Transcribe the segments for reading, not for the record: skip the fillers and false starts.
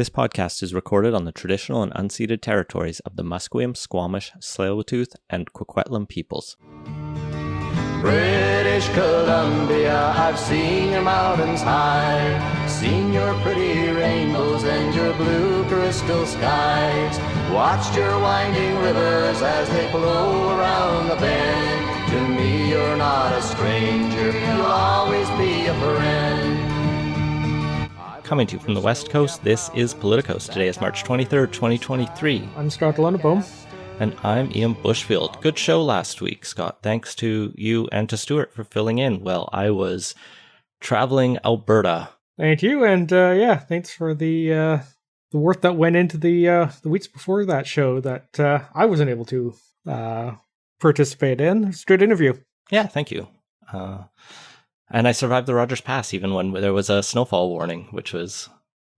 This podcast is recorded on the traditional and unceded territories of the Musqueam, Squamish, Tsleil-Waututh, and Coquitlam peoples. British Columbia, I've seen your mountains high, seen your pretty rainbows and your blue crystal skies, watched your winding rivers as they flow around the bend. To me you're not a stranger, you'll always be a friend. Coming to you from the West Coast, this is Politicos. Today is March 23rd, 2023. I'm Scott Lundeboom. And I'm Ian Bushfield. Good show last week, Scott. Thanks to you and to Stuart for filling in while I was traveling Alberta. Thank you, and thanks for the work that went into the weeks before that show that I wasn't able to participate in. It's a good interview. Yeah, thank you. And I survived the Rogers Pass even when there was a snowfall warning, which was,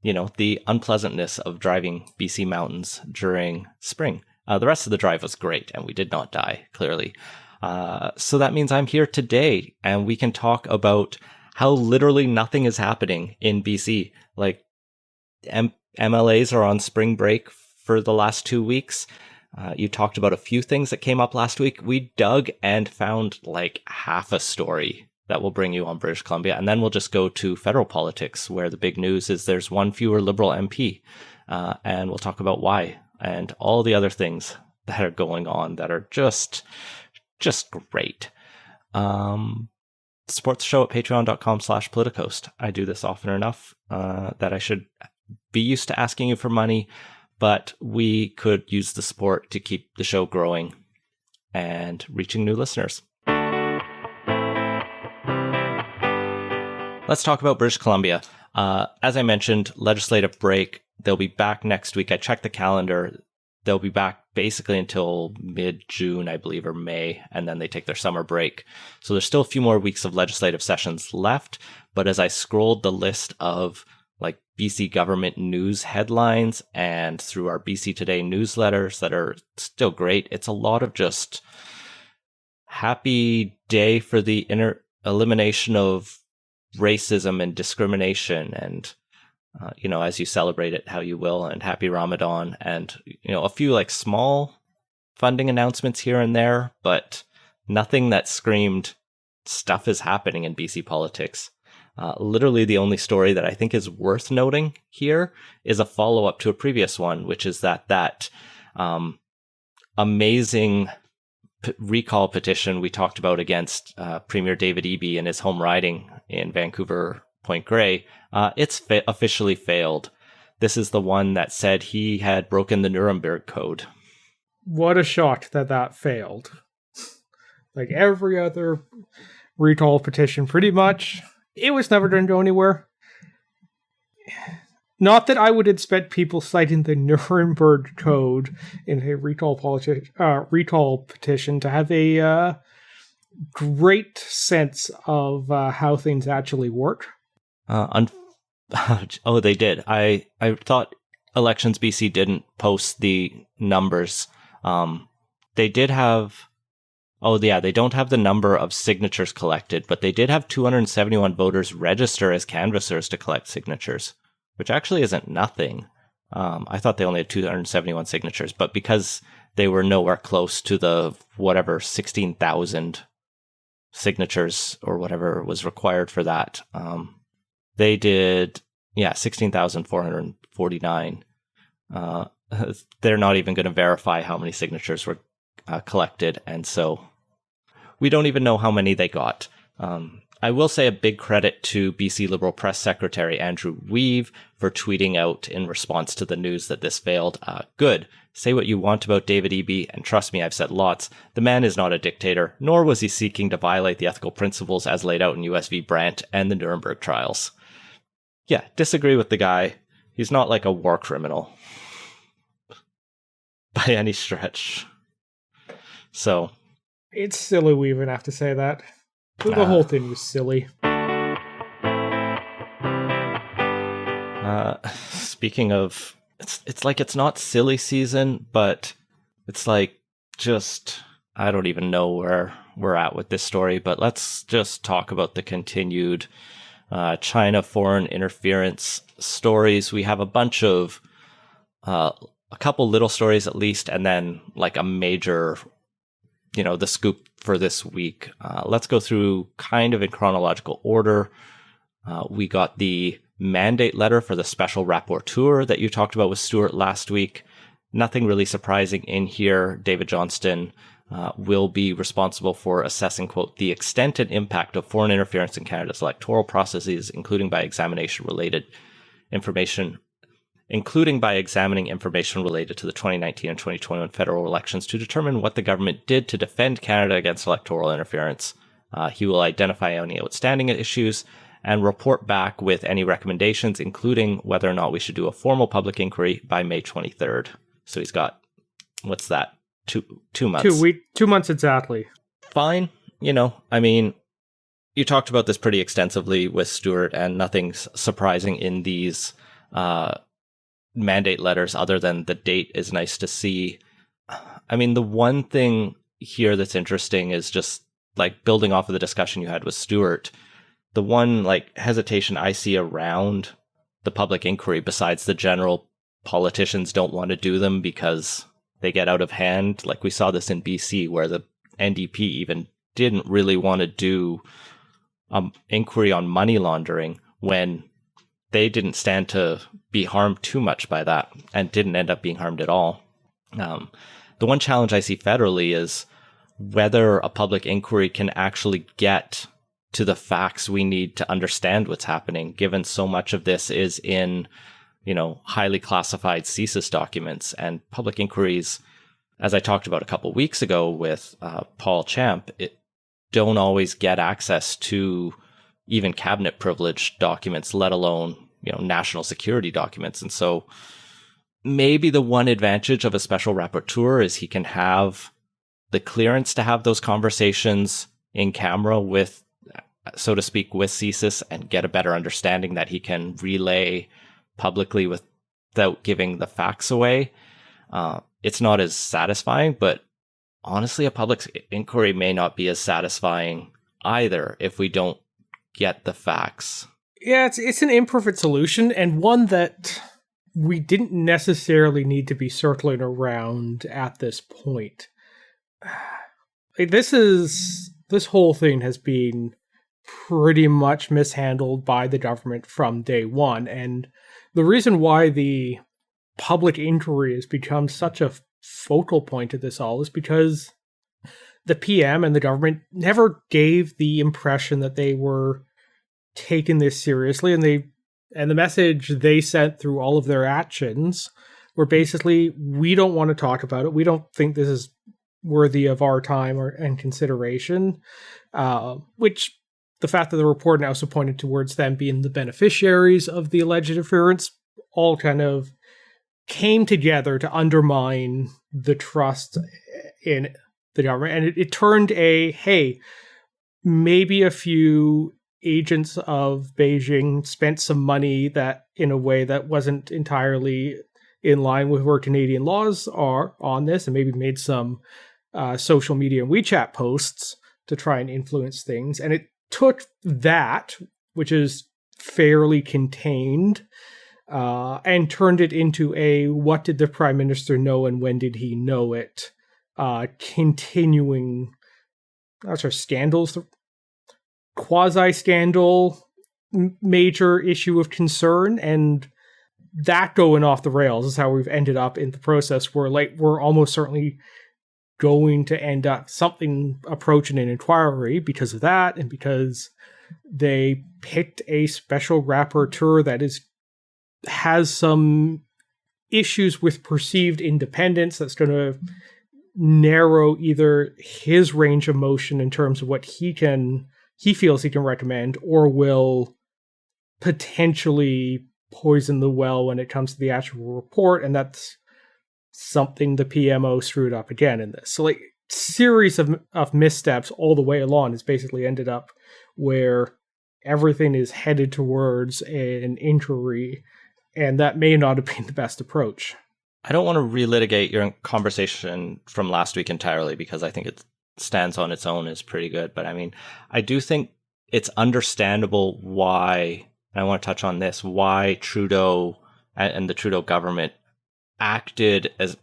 the unpleasantness of driving BC mountains during spring. The rest of the drive was great, and we did not die, clearly. So that means I'm here today, and we can talk about how literally nothing is happening in BC. Like, MLAs are on spring break for the last 2 weeks. You talked about a few things that came up last week. We dug and found like half a story that will bring you on British Columbia, and then we'll just go to federal politics, where the big news is there's one fewer Liberal MP, and we'll talk about why, and all the other things that are going on that are just great. Support the show at patreon.com/politicos. I do this often enough that I should be used to asking you for money, but we could use the support to keep the show growing and reaching new listeners. Let's talk about British Columbia. As I mentioned, legislative break. They'll be back next week. I checked the calendar. They'll be back basically until mid-June, I believe, or May, and then they take their summer break. So there's still a few more weeks of legislative sessions left. But as I scrolled the list of like BC government news headlines and through our BC Today newsletters that are still great, it's a lot of just happy day for the elimination of racism and discrimination, and as you celebrate it how you will, and happy Ramadan, and a few like small funding announcements here and there, but nothing that screamed stuff is happening in BC politics. Literally the only story that I think is worth noting here is a follow-up to a previous one, which is that amazing recall petition we talked about against Premier David Eby in his home riding in Vancouver Point Grey. It's officially failed. This is the one that said he had broken the Nuremberg Code. What a shock that failed. Like every other recall petition, pretty much, it was never going to go anywhere. Not that I would expect people citing the Nuremberg Code in a recall petition to have a great sense of how things actually work. Oh, they did. I thought Elections BC didn't post the numbers. They did have... Oh, yeah, they don't have the number of signatures collected, but they did have 271 voters register as canvassers to collect signatures, which actually isn't nothing. I thought they only had 271 signatures, but because they were nowhere close to the 16,000 signatures or whatever was required for that, they did 16,449. They're not even going to verify how many signatures were collected, and so we don't even know how many they got. I will say a big credit to BC Liberal Press Secretary Andrew Weave for tweeting out in response to the news that this failed. Good. Say what you want about David Eby, and trust me, I've said lots. The man is not a dictator, nor was he seeking to violate the ethical principles as laid out in US v. Brandt and the Nuremberg trials. Yeah, disagree with the guy. He's not like a war criminal by any stretch. So it's silly we even have to say that. The whole thing was silly. Speaking of, it's like it's not silly season, but it's like just, I don't even know where we're at with this story, but let's just talk about the continued China foreign interference stories. We have a bunch of, a couple little stories at least, and then like a major, the scoop for this week. Let's go through kind of in chronological order. We got the mandate letter for the special rapporteur that you talked about with Stuart last week. Nothing really surprising in here. David Johnston will be responsible for assessing, quote, the extent and impact of foreign interference in Canada's electoral processes, including by examining information related to the 2019 and 2021 federal elections to determine what the government did to defend Canada against electoral interference. He will identify any outstanding issues and report back with any recommendations, including whether or not we should do a formal public inquiry by May 23rd. So he's got, what's that? 2 months. 2 months exactly. Fine. I mean, you talked about this pretty extensively with Stuart, and nothing's surprising in these mandate letters other than the date is nice to see. I mean, the one thing here that's interesting is just like building off of the discussion you had with Stuart. The one like hesitation I see around the public inquiry, besides the general politicians don't want to do them because they get out of hand. Like we saw this in BC where the NDP even didn't really want to do inquiry on money laundering when they didn't stand to be harmed too much by that and didn't end up being harmed at all. The one challenge I see federally is whether a public inquiry can actually get to the facts we need to understand what's happening, given so much of this is in highly classified CSIS documents, and public inquiries, as I talked about a couple weeks ago with Paul Champ, don't always get access to even cabinet privileged documents, let alone, national security documents. And so maybe the one advantage of a special rapporteur is he can have the clearance to have those conversations in camera with, so to speak, with CSIS and get a better understanding that he can relay publicly without giving the facts away. It's not as satisfying, but honestly, a public inquiry may not be as satisfying either if we don't get the facts. Yeah, it's an imperfect solution, and one that we didn't necessarily need to be circling around at this point. This whole thing has been pretty much mishandled by the government from day one, and the reason why the public inquiry has become such a focal point of this all is because the PM and the government never gave the impression that they were taking this seriously, and the message they sent through all of their actions were basically, we don't want to talk about it. We don't think this is worthy of our time and consideration, which the fact that the report now also pointed towards them being the beneficiaries of the alleged interference all kind of came together to undermine the trust in the government. And it turned hey, maybe a few agents of Beijing spent some money that in a way that wasn't entirely in line with where Canadian laws are on this, and maybe made some social media and WeChat posts to try and influence things. And it took that, which is fairly contained, and turned it into a what did the Prime Minister know and when did he know it continuing scandals, quasi-scandal, major issue of concern, and that going off the rails is how we've ended up in the process where we're almost certainly going to end up something approaching an inquiry because of that, and because they picked a special rapporteur that has some issues with perceived independence that's going to narrow either his range of motion in terms of what he feels he can recommend, or will potentially poison the well when it comes to the actual report. And that's something the PMO screwed up again in this. So series of missteps all the way along has basically ended up where everything is headed towards an inquiry, and that may not have been the best approach. I don't want to relitigate your conversation from last week entirely, because I think it stands on its own is pretty good. But I mean, I do think it's understandable why and I want to touch on this, why Trudeau and the Trudeau government acted as,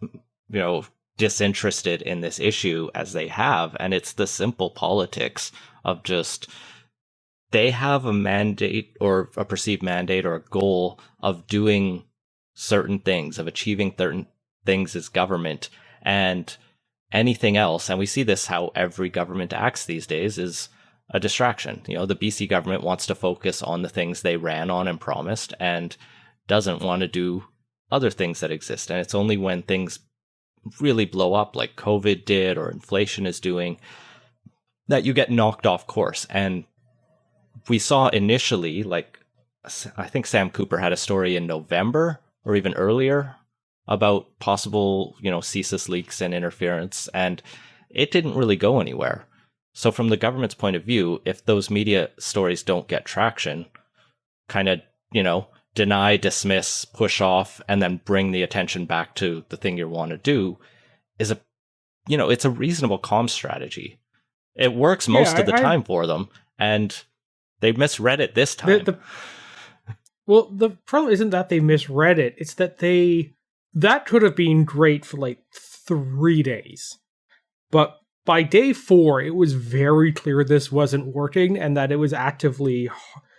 disinterested in this issue as they have. And it's the simple politics of just, they have a mandate or a perceived mandate or a goal of doing certain things, of achieving certain things as government, and anything else. And we see this how every government acts these days is a distraction. The BC government wants to focus on the things they ran on and promised and doesn't want to do other things that exist. And it's only when things really blow up like COVID did or inflation is doing that you get knocked off course. And we saw initially, like, I think Sam Cooper had a story in November or even earlier about possible, CSIS leaks and interference, and it didn't really go anywhere. So from the government's point of view, if those media stories don't get traction, kind of, deny, dismiss, push off, and then bring the attention back to the thing you want to do is it's a reasonable comm strategy. It works most of the time for them, and they misread it this time. Well, the problem isn't that they misread it. It's that that could have been great for like 3 days. But by day 4, it was very clear this wasn't working and that it was actively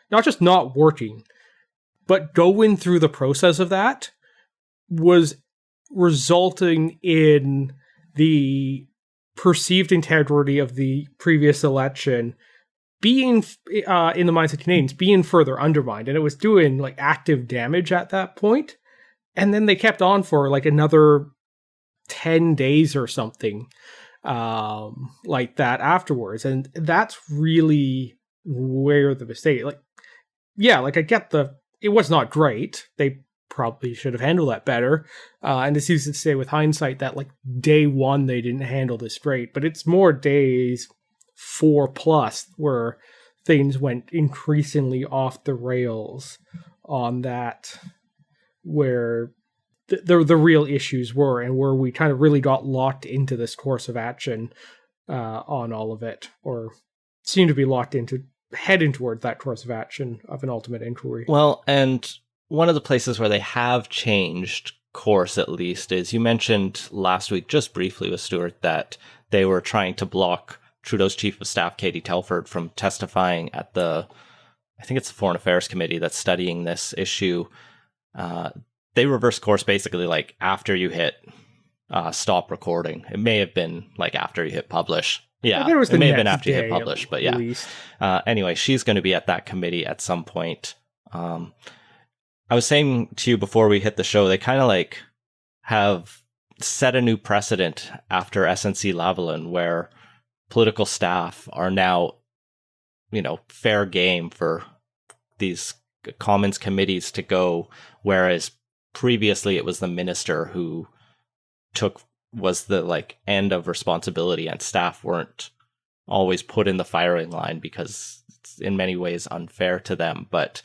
not just not working, but going through the process of that was resulting in the perceived integrity of the previous election being, in the minds of Canadians, being further undermined. And it was doing like active damage at that point. And then they kept on for like another 10 days or something like that afterwards. And that's really where the mistake, I get it was not great. They probably should have handled that better. And it's easy to say with hindsight that like day 1, they didn't handle this great, but it's more days 4+ where things went increasingly off the rails on that, where the real issues were, and where we kind of really got locked into this course of action on all of it, or seemed to be locked into heading toward that course of action of an ultimate inquiry. Well, and one of the places where they have changed course, at least, is you mentioned last week, just briefly with Stuart, that they were trying to block Trudeau's chief of staff, Katie Telford, from testifying at I think it's the Foreign Affairs Committee that's studying this issue. They reversed course basically like after you hit stop recording. It may have been like after you hit publish. Yeah, it may have been after you hit publish, but yeah. Anyway, she's going to be at that committee at some point. I was saying to you before we hit the show, they kind of like have set a new precedent after SNC-Lavalin, where political staff are now, fair game for these Commons committees to go, whereas previously it was the minister who was the end of responsibility, and staff weren't always put in the firing line because it's in many ways unfair to them. But,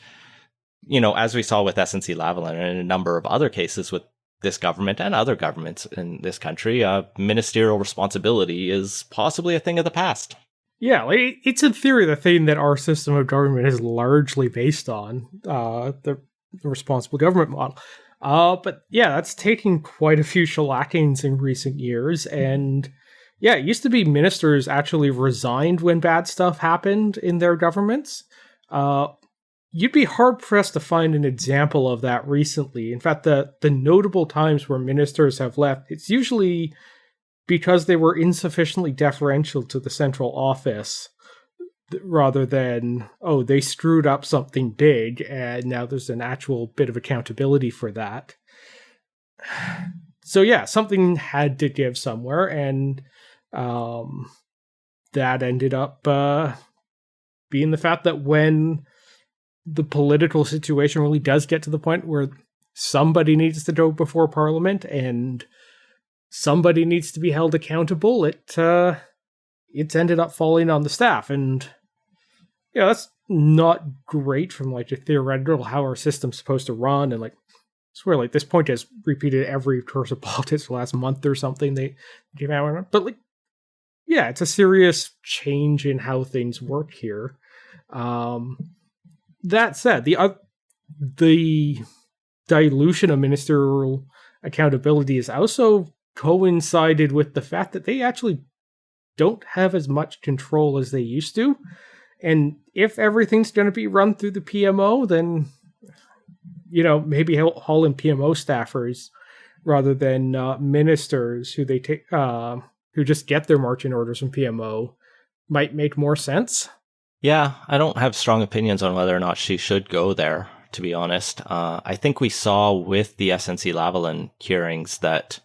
as we saw with SNC-Lavalin and in a number of other cases with this government and other governments in this country, ministerial responsibility is possibly a thing of the past. Yeah, it's in theory the thing that our system of government is largely based on, the responsible government model. But yeah, that's taken quite a few shellackings in recent years. And yeah, it used to be ministers actually resigned when bad stuff happened in their governments. You'd be hard-pressed to find an example of that recently. In fact, the notable times where ministers have left, it's usually because they were insufficiently deferential to the central office, rather than, they screwed up something big, and now there's an actual bit of accountability for that. So yeah, something had to give somewhere, and that ended up being the fact that when the political situation really does get to the point where somebody needs to go before Parliament and somebody needs to be held accountable, it's ended up falling on the staff. And yeah, that's not great from a theoretical how our system's supposed to run. And I swear, this point has repeated every course of politics the last month or something they came out on. But yeah, it's a serious change in how things work here. That said, the dilution of ministerial accountability has also coincided with the fact that they actually don't have as much control as they used to. And if everything's going to be run through the PMO, then, maybe haul in PMO staffers rather than ministers who they take, who just get their marching orders from PMO might make more sense. Yeah, I don't have strong opinions on whether or not she should go there, to be honest. I think we saw with the SNC-Lavalin hearings that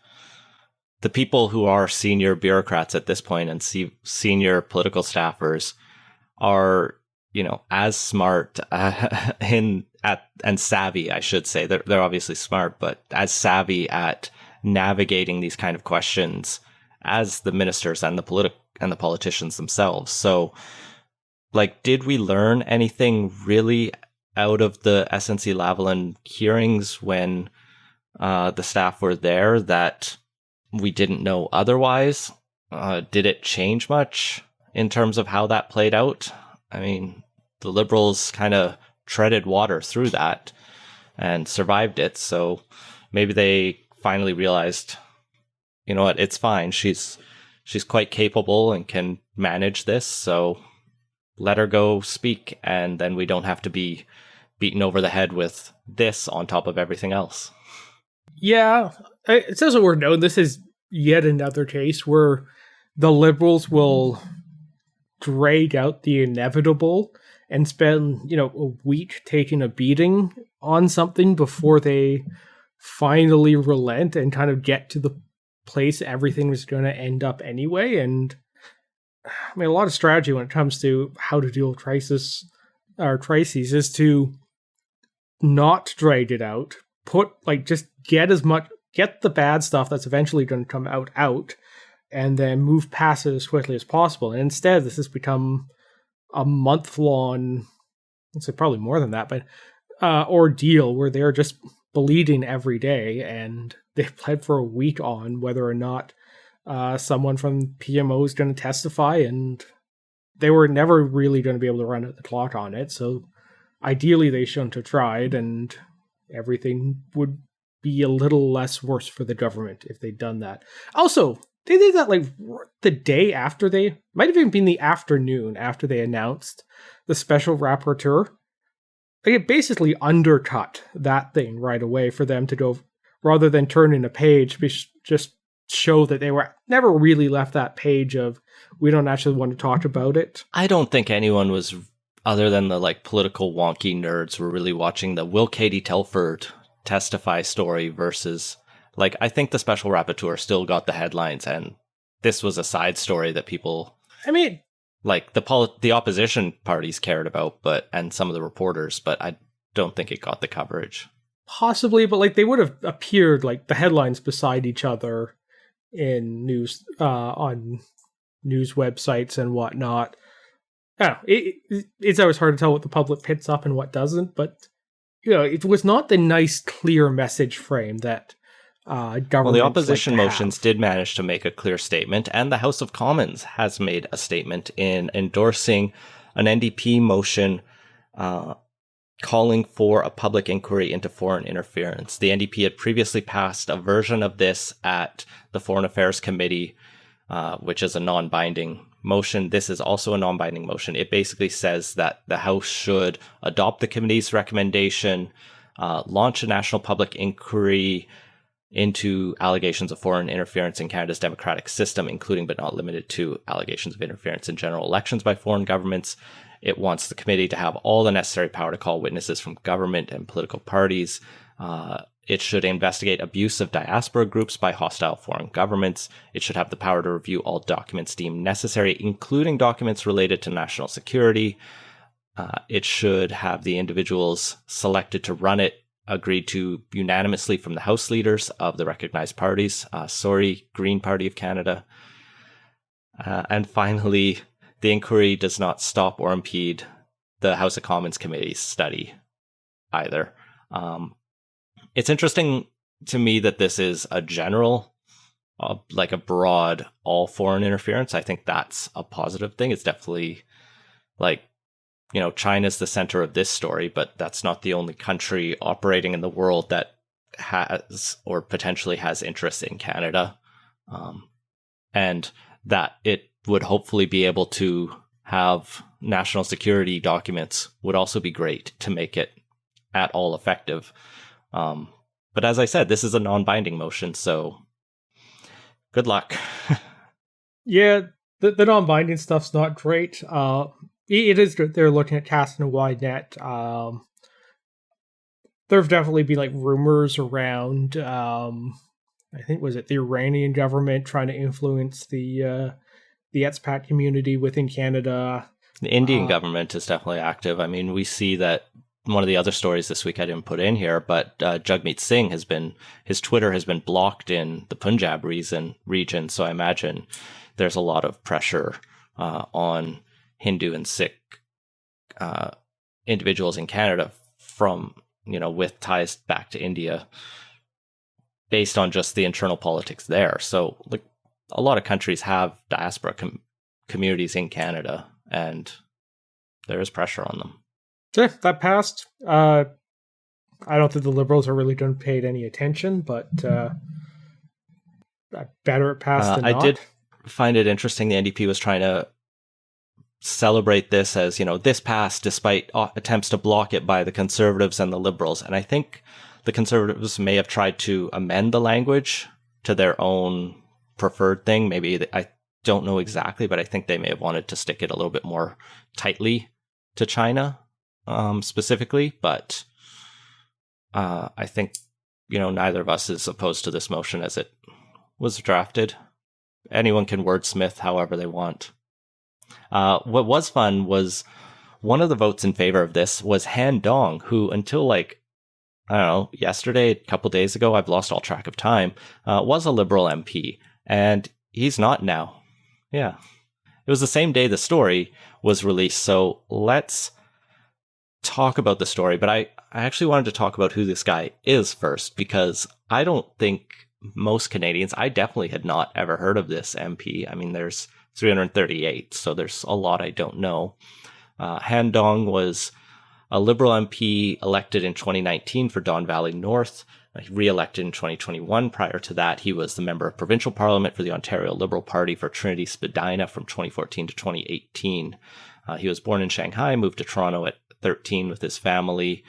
the people who are senior bureaucrats at this point and senior political staffers are, as smart and savvy, I should say. They're obviously smart, but as savvy at navigating these kind of questions as the ministers and the politicians themselves. So, did we learn anything really out of the SNC-Lavalin hearings when the staff were there that we didn't know otherwise? Did it change much in terms of how that played out? I mean, the Liberals kind of treaded water through that and survived it. So maybe they finally realized, you know what, it's fine. She's quite capable and can manage this. So let her go speak, and then we don't have to be beaten over the head with this on top of everything else. Yeah, it says what we're known. This is yet another case where the Liberals will drag out the inevitable and spend, a week taking a beating on something before they finally relent and kind of get to the place everything was going to end up anyway. And I mean, a lot of strategy when it comes to how to deal with crises is to not drag it out, just get the bad stuff that's eventually going to come out, and then move past it as quickly as possible. And instead, this has become a month-long, I'd say probably more than that, but ordeal where they're just bleeding every day, and they've pled for a week on whether or not someone from PMO is going to testify, and they were never really going to be able to run out the clock on it. So ideally, they shouldn't have tried, and everything would be a little less worse for the government if they'd done that. Also, they did that the day after might have even been the afternoon after they announced the special rapporteur. It basically undercut that thing right away for them to go, rather than turning a page, just show that they were never really left that page of, we don't actually want to talk about it. I don't think anyone was, other than the political wonky nerds, were really watching the will Katie Telford testify story versus, I think the special rapporteur still got the headlines, and this was a side story that people, I mean, the opposition parties cared about, and some of the reporters, but I don't think it got the coverage. Possibly, but they would have appeared the headlines beside each other in news on news websites and whatnot. I don't know, it's always hard to tell what the public picks up and what doesn't, but it was not the nice, clear message frame that government. Well, the opposition motions did manage to make a clear statement, and the House of Commons has made a statement in endorsing an NDP motion calling for a public inquiry into foreign interference. The NDP had previously passed a version of this at the Foreign Affairs Committee, which is a non-binding motion. This is also a non-binding motion. It basically says that the House should adopt the committee's recommendation, launch a national public inquiry into allegations of foreign interference in Canada's democratic system, including but not limited to allegations of interference in general elections by foreign governments. It wants the committee to have all the necessary power to call witnesses from government and political parties. It should investigate abuse of diaspora groups by hostile foreign governments. It should have the power to review all documents deemed necessary, including documents related to national security. It should have the individuals selected to run it agreed to unanimously from the House leaders of the recognized parties, Green Party of Canada. And finally, the inquiry does not stop or impede the House of Commons Committee's study either. It's interesting to me that this is a general, a broad, all foreign interference. I think that's a positive thing. It's definitely China's the center of this story, but that's not the only country operating in the world that has or potentially has interest in Canada. And that it would hopefully be able to have national security documents would also be great to make it at all effective. But as I said, this is a non-binding motion, so good luck. Yeah, the non-binding stuff's not great. It is good they're looking at casting a wide net. There have definitely been like rumors around. I think was it the Iranian government trying to influence the expat community within Canada. The Indian government is definitely active. I mean, we see that one of the other stories this week I didn't put in here, but Jagmeet Singh his Twitter has been blocked in the Punjab region. So I imagine there's a lot of pressure on Hindu and Sikh individuals in Canada from, with ties back to India based on just the internal politics there. So like a lot of countries have diaspora communities in Canada, and there is pressure on them. Yeah, that passed. I don't think the Liberals are really going to pay any attention, but better it passed than not. I did find it interesting the NDP was trying to celebrate this as, this passed despite attempts to block it by the Conservatives and the Liberals. And I think the Conservatives may have tried to amend the language to their own preferred thing. Maybe, I don't know exactly, but I think they may have wanted to stick it a little bit more tightly to China. Specifically, but I think, neither of us is opposed to this motion as it was drafted. Anyone can wordsmith however they want. What was fun was one of the votes in favor of this was Han Dong, who until yesterday, a couple days ago, I've lost all track of time, was a Liberal MP, and he's not now. Yeah. It was the same day the story was released, so let's talk about the story, but I actually wanted to talk about who this guy is first, because I don't think most Canadians, I definitely had not ever heard of this MP. I mean, there's 338, so there's a lot I don't know. Han Dong was a Liberal MP elected in 2019 for Don Valley North, re-elected in 2021. Prior to that, he was the member of provincial parliament for the Ontario Liberal Party for Trinity Spadina from 2014 to 2018. He was born in Shanghai, moved to Toronto at 13 with his family.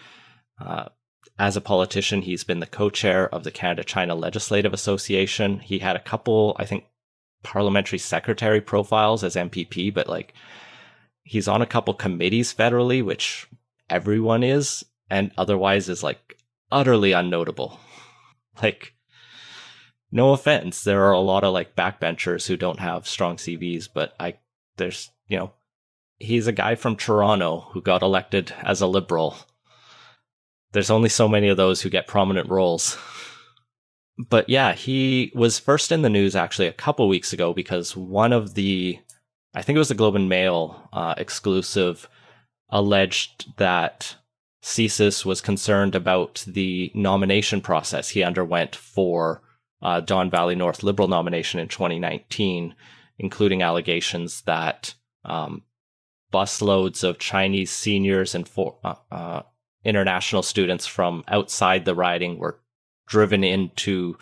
As a politician, he's been the co-chair of the Canada-China Legislative Association. He had a couple, I think, parliamentary secretary profiles as MPP, but he's on a couple committees federally, which everyone is, and otherwise is utterly unnotable. No offense, there are a lot of backbenchers who don't have strong CVs, but there's he's a guy from Toronto who got elected as a Liberal. There's only so many of those who get prominent roles. But yeah, he was first in the news actually a couple weeks ago because one of I think it was the Globe and Mail exclusive, alleged that CSIS was concerned about the nomination process he underwent for Don Valley North Liberal nomination in 2019, including allegations that busloads of Chinese seniors and international students from outside the riding were driven in to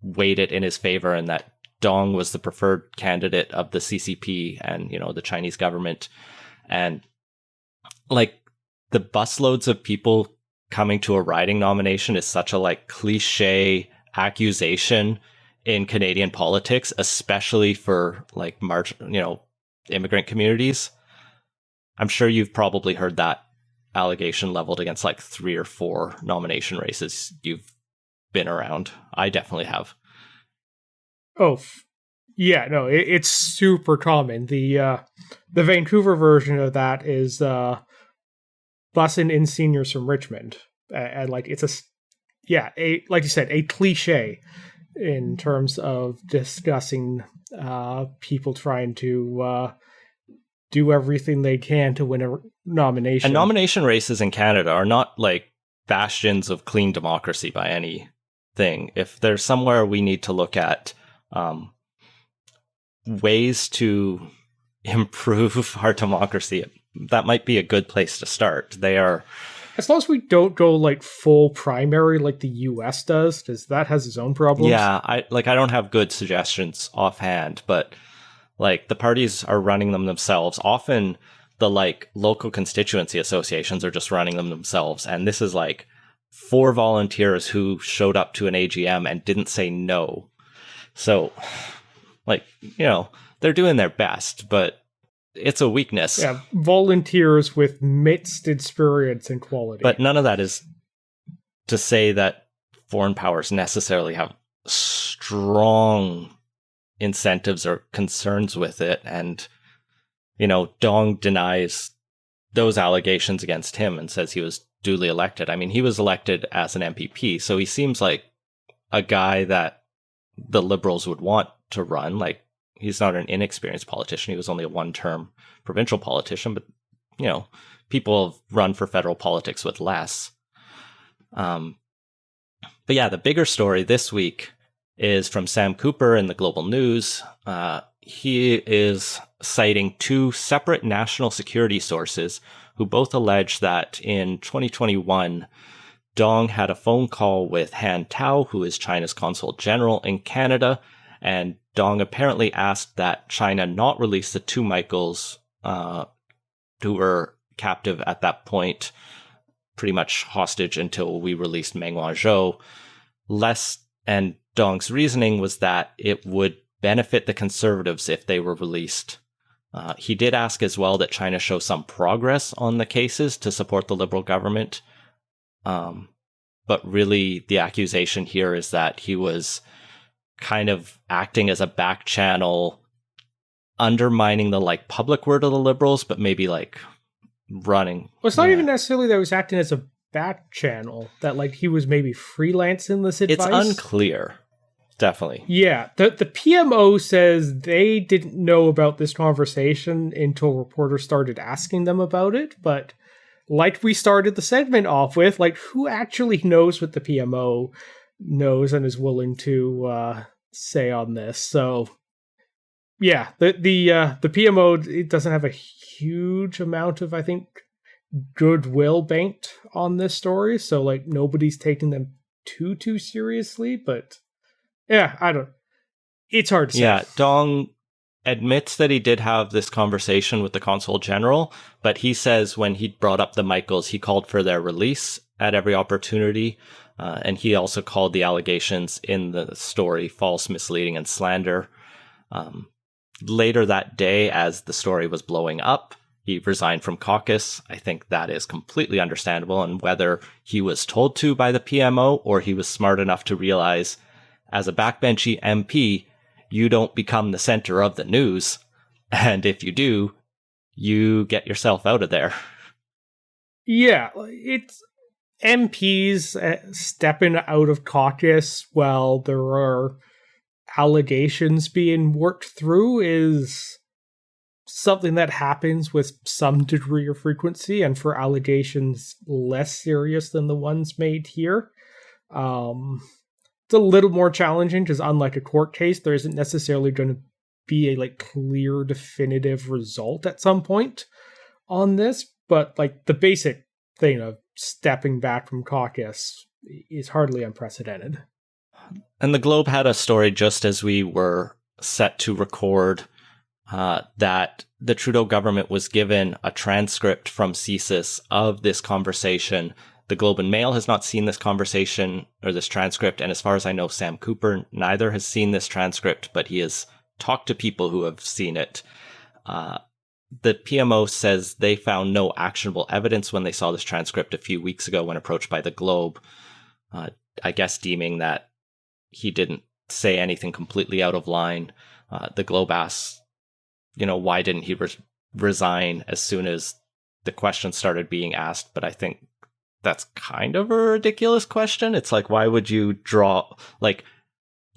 weight it in his favor, and that Dong was the preferred candidate of the CCP and, the Chinese government. And the busloads of people coming to a riding nomination is such a cliche accusation in Canadian politics, especially for immigrant communities. I'm sure you've probably heard that allegation leveled against 3 or 4 nomination races you've been around. I definitely have. Oh, yeah, no, it's super common. The Vancouver version of that is busing in seniors from Richmond, and it's like you said, a cliche in terms of discussing people trying to do everything they can to win a nomination. And nomination races in Canada are not bastions of clean democracy by anything. If there's somewhere we need to look at ways to improve our democracy, that might be a good place to start. They are... As long as we don't go like full primary like the US does, because that has its own problems. Yeah, I don't have good suggestions offhand, but like the parties are running them themselves. Often the like local constituency associations are just running them themselves. And this is like 4 volunteers who showed up to an AGM and didn't say no. So like, they're doing their best, but it's a weakness. Yeah, volunteers with mixed experience and quality. But none of that is to say that foreign powers necessarily have strong incentives or concerns with it. And, Dong denies those allegations against him and says he was duly elected. I mean, he was elected as an MPP, so he seems like a guy that the Liberals would want to run. Like, he's not an inexperienced politician. He was only a 1-term provincial politician, but, people have run for federal politics with less. But yeah, the bigger story this week is from Sam Cooper in the Global News. He is citing 2 separate national security sources who both allege that in 2021, Dong had a phone call with Han Tao, who is China's consul general in Canada, and Dong apparently asked that China not release the 2 Michaels who were captive at that point, pretty much hostage until we released Meng Wanzhou. And Dong's reasoning was that it would benefit the conservatives if they were released. He did ask as well that China show some progress on the cases to support the Liberal government. But really, the accusation here is that he was kind of acting as a back channel, undermining the like public word of the Liberals, but maybe like running. Well, it's not even necessarily that he was acting as a back channel, that like he was maybe freelancing this advice. It's unclear. Definitely. Yeah. The PMO says they didn't know about this conversation until reporters started asking them about it, but like we started the segment off with, like, who actually knows what the PMO knows and is willing to say on this? So, yeah, the PMO, it doesn't have a huge amount of, I think, goodwill banked on this story. So, like, nobody's taking them too seriously. But yeah, it's hard to say. Yeah, Dong admits that he did have this conversation with the consul general, but he says when he brought up the Michaels, he called for their release at every opportunity. And he also called the allegations in the story false, misleading, and slander. Later that day, as the story was blowing up, he resigned from caucus. I think that is completely understandable. And whether he was told to by the PMO or he was smart enough to realize, as a backbenchy MP, you don't become the center of the news. And if you do, you get yourself out of there. Yeah, it's MPs stepping out of caucus while there are allegations being worked through is something that happens with some degree of frequency, and for allegations less serious than the ones made here. It's a little more challenging because, unlike a court case, there isn't necessarily going to be a clear, definitive result at some point on this. But the basic thing of stepping back from caucus is hardly unprecedented. And the Globe had a story just as we were set to record that the Trudeau government was given a transcript from CSIS of this conversation. The Globe and Mail has not seen this conversation or this transcript, and as far as I know, Sam Cooper neither has seen this transcript, but he has talked to people who have seen it. The PMO says they found no actionable evidence when they saw this transcript a few weeks ago when approached by the Globe, I guess deeming that he didn't say anything completely out of line. The Globe asks, why didn't he resign as soon as the question started being asked? But I think that's kind of a ridiculous question. It's like, why would you draw,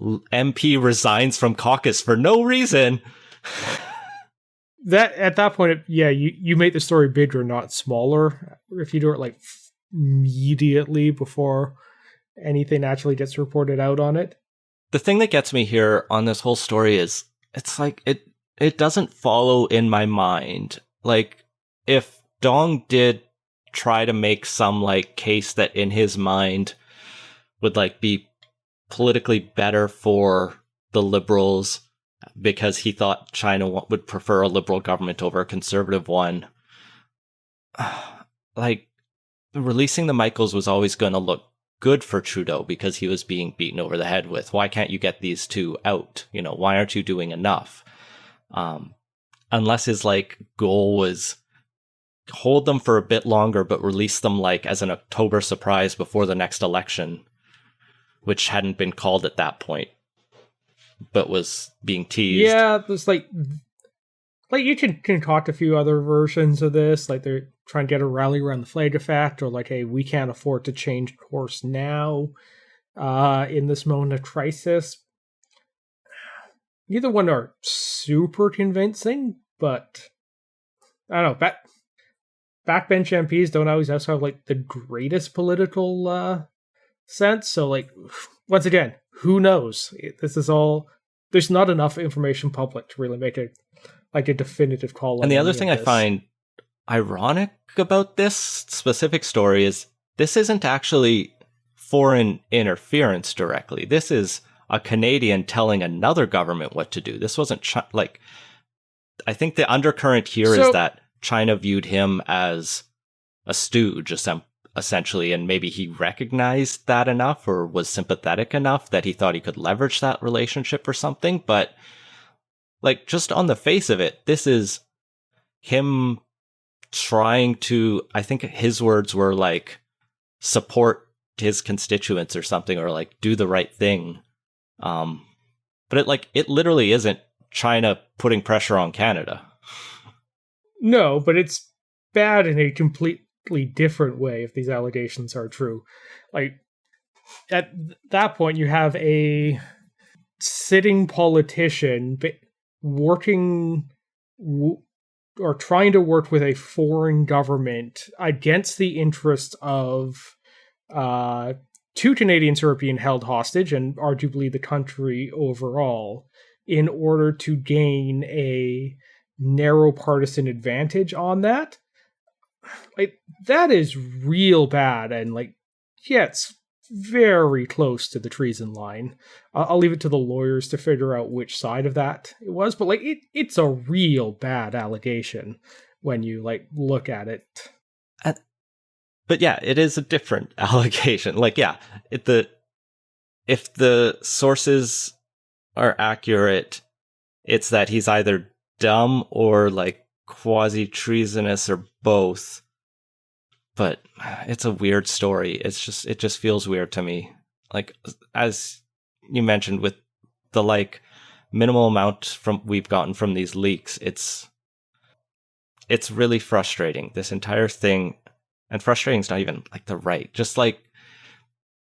MP resigns from caucus for no reason? That at that point, you make the story bigger, not smaller. If you do it immediately before anything actually gets reported out on it. The thing that gets me here on this whole story is it's it doesn't follow in my mind. if Dong did try to make some like case that in his mind would like be politically better for the liberals because he thought China would prefer a liberal government over a conservative one, like releasing the Michaels was always going to look good for Trudeau because he was being beaten over the head with, why can't you get these two out? You know, why aren't you doing enough? Unless his like goal was hold them for a bit longer, but release them like as an October surprise before the next election, which hadn't been called at that point, but was being teased. Yeah, there's like you can concoct a few other versions of this, like they're trying to get a rally around the flag effect, or like, hey, we can't afford to change course now in this moment of crisis. Neither one are super convincing, but I don't know. Backbench MPs don't always also have like the greatest political sense. So like, once again, who knows? This is all. There's not enough information public to really make a definitive call. And the other thing I find ironic about this specific story is this isn't actually foreign interference directly. This is a Canadian telling another government what to do. This wasn't like, I think the undercurrent here is that China viewed him as a stooge, essentially, and maybe he recognized that enough or was sympathetic enough that he thought he could leverage that relationship or something. But like, just on the face of it, this is him trying to, I think his words were like, support his constituents or something, or like do the right thing. But it literally isn't China putting pressure on Canada. No, but it's bad in a completely different way if these allegations are true. Like, at that point, you have a sitting politician working or trying to work with a foreign government against the interests of two Canadians who are being held hostage, and arguably the country overall, in order to gain a narrow partisan advantage on that. Like, that is real bad, and like, gets very close to the treason line. I'll leave it to the lawyers to figure out which side of that it was, but like, it's a real bad allegation when you like look at it. But yeah, it is a different allegation. Like, yeah, if the sources are accurate, it's that he's either dumb or like quasi treasonous or both. But it's a weird story. It just feels weird to me. Like, as you mentioned, with the like minimal amount we've gotten from these leaks, it's really frustrating. This entire thing, and frustrating is not even like the right, just like,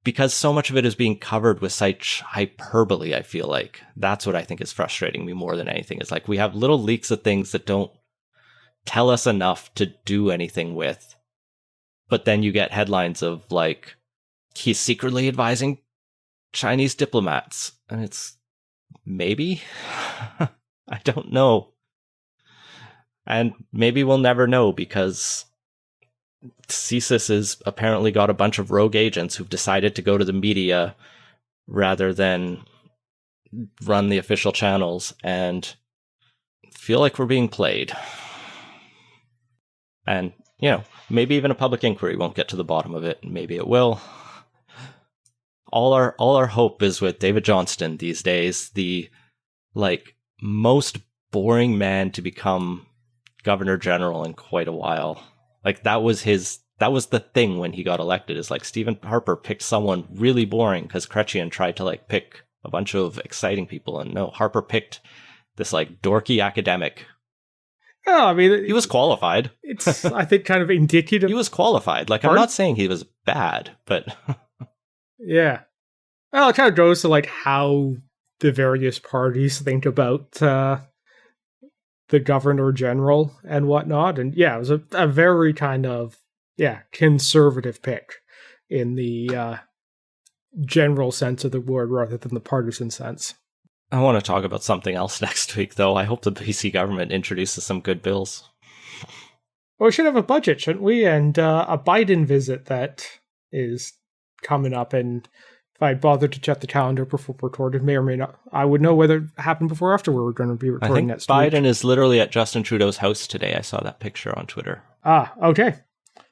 because so much of it is being covered with such hyperbole. I feel like that's what I think is frustrating me more than anything, is like, we have little leaks of things that don't tell us enough to do anything with. But then you get headlines of like, he's secretly advising Chinese diplomats. And it's maybe, I don't know. And maybe we'll never know, because CSIS has apparently got a bunch of rogue agents who've decided to go to the media rather than run the official channels, and feel like we're being played. And, you know, maybe even a public inquiry won't get to the bottom of it. Maybe it will. All our hope is with David Johnston these days, the like most boring man to become Governor General in quite a while. Like, that was the thing when he got elected, is like Stephen Harper picked someone really boring because Chrétien tried to like pick a bunch of exciting people, and no, Harper picked this like dorky academic. Oh, I mean, he was qualified. It's, I think, kind of indicative. He was qualified. Like, I'm not saying he was bad, but yeah. Well, it kind of goes to like how the various parties think about the Governor General and whatnot. And yeah, it was a very kind of, conservative pick in the general sense of the word rather than the partisan sense. I want to talk about something else next week, though. I hope the BC government introduces some good bills. Well, we should have a budget, shouldn't we? And a Biden visit that is coming up. And if I bothered to check the calendar before recorded, may or may not, I would know whether it happened before or after we're going to be I recording think next Biden week. is literally at Justin Trudeau's house today. I saw that picture on Twitter. Ah, okay.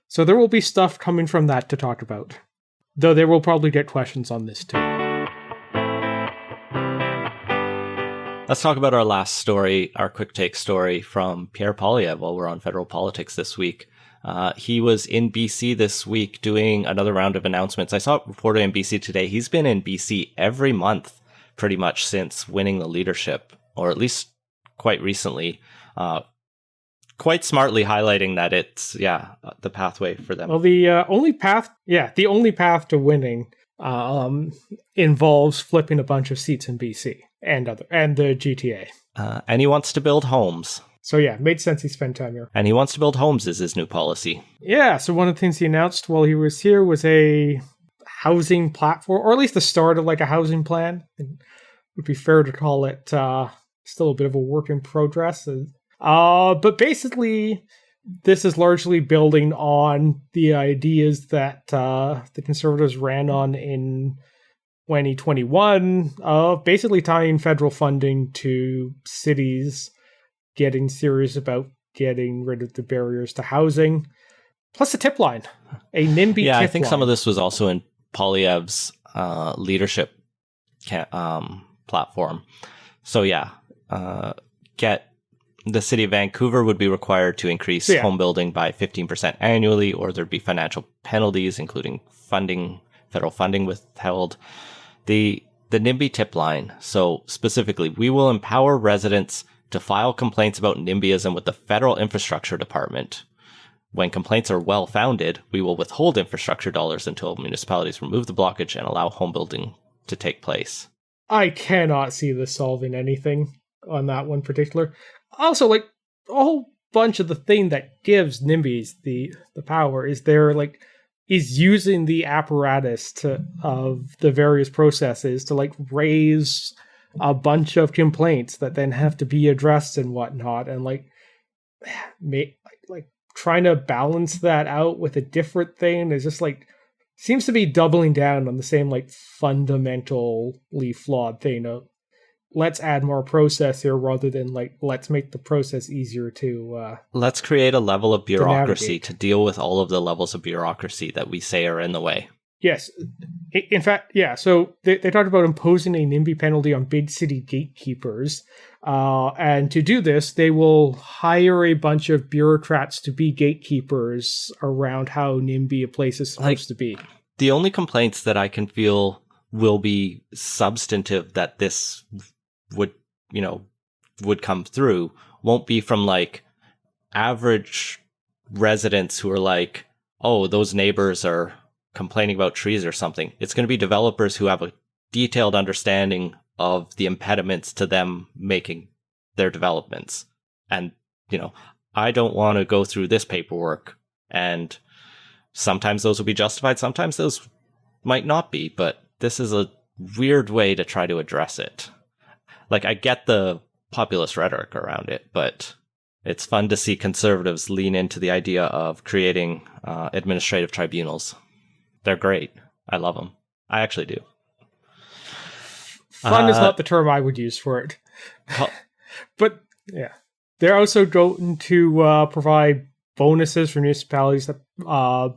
So there will be stuff coming from that to talk about. Though they will probably get questions on this too. Let's talk about our last story, our quick take story from Pierre Poilievre while we're on federal politics this week. He was in BC this week doing another round of announcements. I saw it reported in BC today. He's been in BC every month pretty much since winning the leadership, or at least quite recently. Quite smartly highlighting that it's, the pathway for them. Well, the only path to winning involves flipping a bunch of seats in BC and the GTA. And he wants to build homes. So yeah, made sense he spent time here. And he wants to build homes is his new policy. Yeah, so one of the things he announced while he was here was a housing platform, or at least the start of like a housing plan. It would be fair to call it still a bit of a work in progress. But basically, this is largely building on the ideas that the Conservatives ran on in 2021 of basically tying federal funding to cities getting serious about getting rid of the barriers to housing. Plus a tip line, a NIMBY tip line. I think some of this was also in Poilievre's leadership platform. So the city of Vancouver would be required to increase home building by 15% annually, or there'd be financial penalties, including federal funding withheld. The NIMBY tip line. So specifically, we will empower residents to file complaints about NIMBYism with the Federal Infrastructure Department. When complaints are well-founded, we will withhold infrastructure dollars until municipalities remove the blockage and allow home building to take place. I cannot see this solving anything on that one particular. Also, like, a whole bunch of the thing that gives NIMBYs the power is using the apparatus of the various processes to like raise a bunch of complaints that then have to be addressed and whatnot, and like trying to balance that out with a different thing is just like seems to be doubling down on the same like fundamentally flawed thing of let's add more process here rather than like let's make the process easier to let's create a level of bureaucracy to deal with all of the levels of bureaucracy that we say are in the way. Yes. In fact, yeah. So they talked about imposing a NIMBY penalty on big city gatekeepers. And to do this, they will hire a bunch of bureaucrats to be gatekeepers around how NIMBY a place is supposed to be. The only complaints that I can feel will be substantive that this would come through won't be from like average residents who are like, oh, those neighbors are complaining about trees or something. It's going to be developers who have a detailed understanding of the impediments to them making their developments. And, I don't want to go through this paperwork, and sometimes those will be justified. Sometimes those might not be, but this is a weird way to try to address it. Like, I get the populist rhetoric around it, but it's fun to see conservatives lean into the idea of creating administrative tribunals. They're great. I love them. I actually do. Fun is not the term I would use for it. But, yeah. They're also going to provide bonuses for municipalities that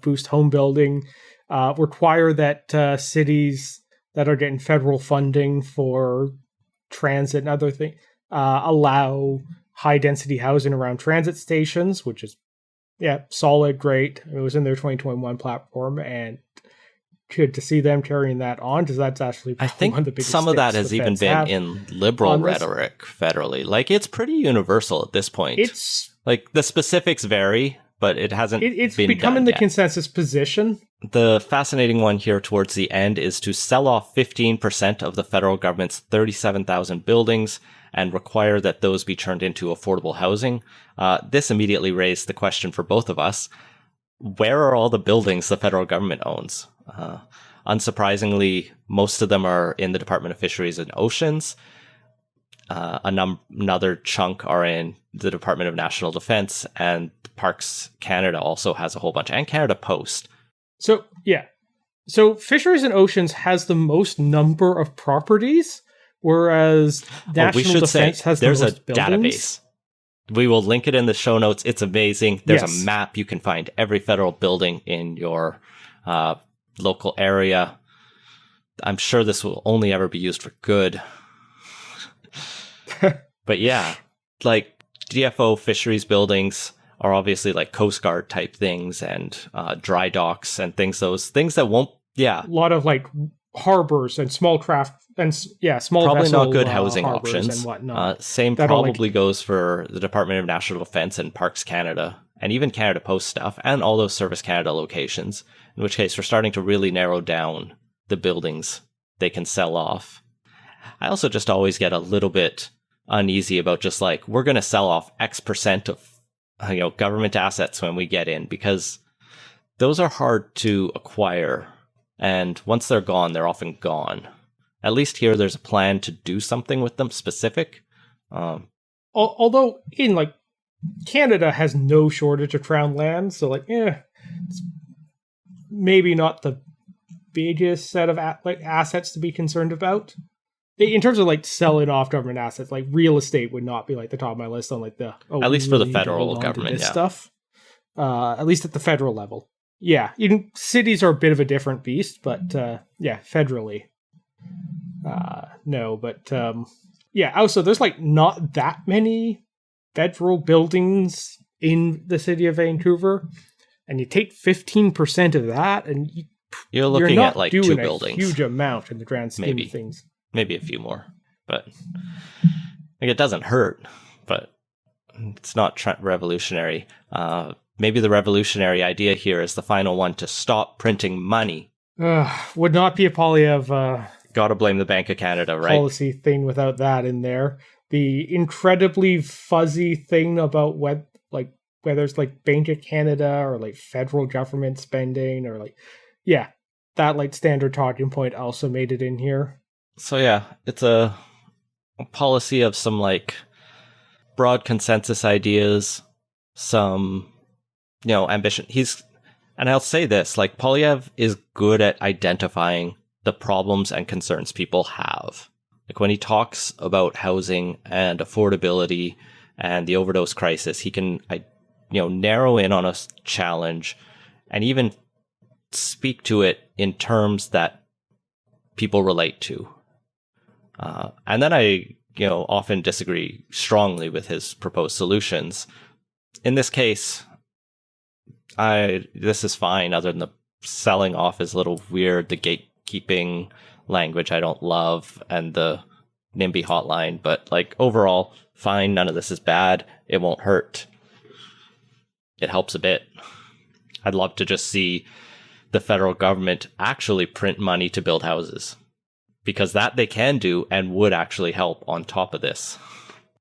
boost home building, require that cities that are getting federal funding for transit and other things allow high-density housing around transit stations, which is, solid, great. It was in their 2021 platform, and good to see them carrying that on, because that's actually I think one of the biggest some of that sticks has even been in liberal rhetoric federally. Like, it's pretty universal at this point. It's like the specifics vary, but it hasn't it's been becoming done the yet. consensus position. The fascinating one here towards the end is to sell off 15% of the federal government's 37,000 buildings and require that those be turned into affordable housing. This immediately raised the question for both of us: where are all the buildings the federal government owns? Unsurprisingly, most of them are in the Department of Fisheries and Oceans. Another chunk are in the Department of National Defense and the Parks Canada also has a whole bunch, and Canada Post. So, yeah. So Fisheries and Oceans has the most number of properties, whereas National Defense has the most there's a buildings. database. We will link it in the show notes. It's amazing. There's a map. You can find every federal building in your local area. I'm sure this will only ever be used for good. But yeah, like DFO fisheries buildings are obviously like Coast Guard type things and dry docks and things, those things that won't, a lot of like harbors and small craft and small probably vessel, not good housing options. And whatnot. Same That'll, probably goes for the Department of National Defense and Parks Canada and even Canada Post stuff and all those Service Canada locations, in which case we're starting to really narrow down the buildings they can sell off. I also just always get a little bit uneasy about just like, we're going to sell off X% of government assets when we get in, because those are hard to acquire, and once they're gone, they're often gone. At least here there's a plan to do something with them specific. Although in like Canada has no shortage of crown land, so like it's maybe not the biggest set of assets to be concerned about. In terms of like selling off government assets, like real estate would not be like the top of my list on like the at least for the federal government stuff. At least at the federal level, cities are a bit of a different beast, but federally, no. But also there's like not that many federal buildings in the city of Vancouver, and you take 15% of that, and you're looking not at like doing 2 buildings, huge amount in the grand scheme of things. Maybe a few more, but like, it doesn't hurt, but it's not revolutionary. Maybe the revolutionary idea here is the final one, to stop printing money. Would not be a Polyev Gotta blame the Bank of Canada, right? Policy thing without that in there. The incredibly fuzzy thing about whether it's like Bank of Canada or like federal government spending or like, that like standard talking point also made it in here. So it's a policy of some like broad consensus ideas, some, ambition. And I'll say this, like Polyev is good at identifying the problems and concerns people have. Like when he talks about housing and affordability and the overdose crisis, he can, narrow in on a challenge and even speak to it in terms that people relate to. And then I, often disagree strongly with his proposed solutions. In this case, this is fine, other than the selling off is a little weird, the gatekeeping language I don't love, and the NIMBY hotline, but like overall, fine, none of this is bad, it won't hurt. It helps a bit. I'd love to just see the federal government actually print money to build houses, because that they can do and would actually help on top of this.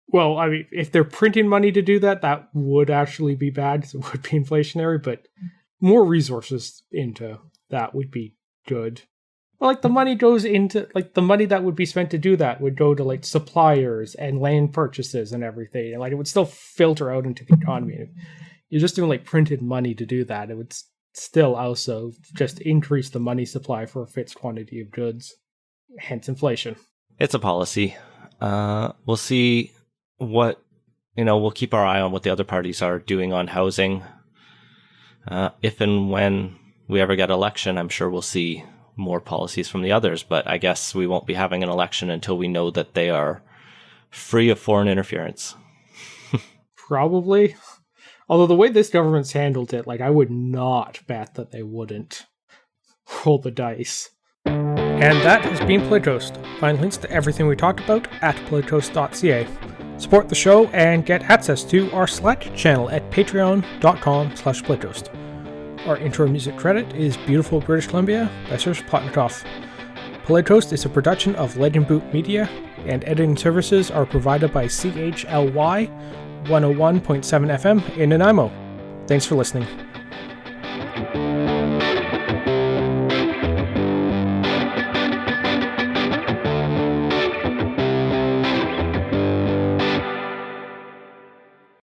Well, I mean, if they're printing money to do that, that would actually be bad because it would be inflationary, but more resources into that would be good. Well, like the money goes into, like the money that would be spent to do that would go to like suppliers and land purchases and everything. And like it would still filter out into the economy. If you're just doing like printed money to do that, it would still also just increase the money supply for a fixed quantity of goods. Hence inflation. It's a policy. We'll see what, we'll keep our eye on what the other parties are doing on housing. If and when we ever get election, I'm sure we'll see more policies from the others, but I guess we won't be having an election until we know that they are free of foreign interference. Probably. Although the way this government's handled it, like I would not bet that they wouldn't roll the dice. And that has been Playtoast. Find links to everything we talked about at playtoast.ca. Support the show and get access to our Slack channel at patreon.com/playtoast. Our intro music credit is Beautiful British Columbia by Serge Plotnikoff. Playtoast is a production of Legend Boot Media, and editing services are provided by CHLY 101.7 FM in Nanaimo. Thanks for listening.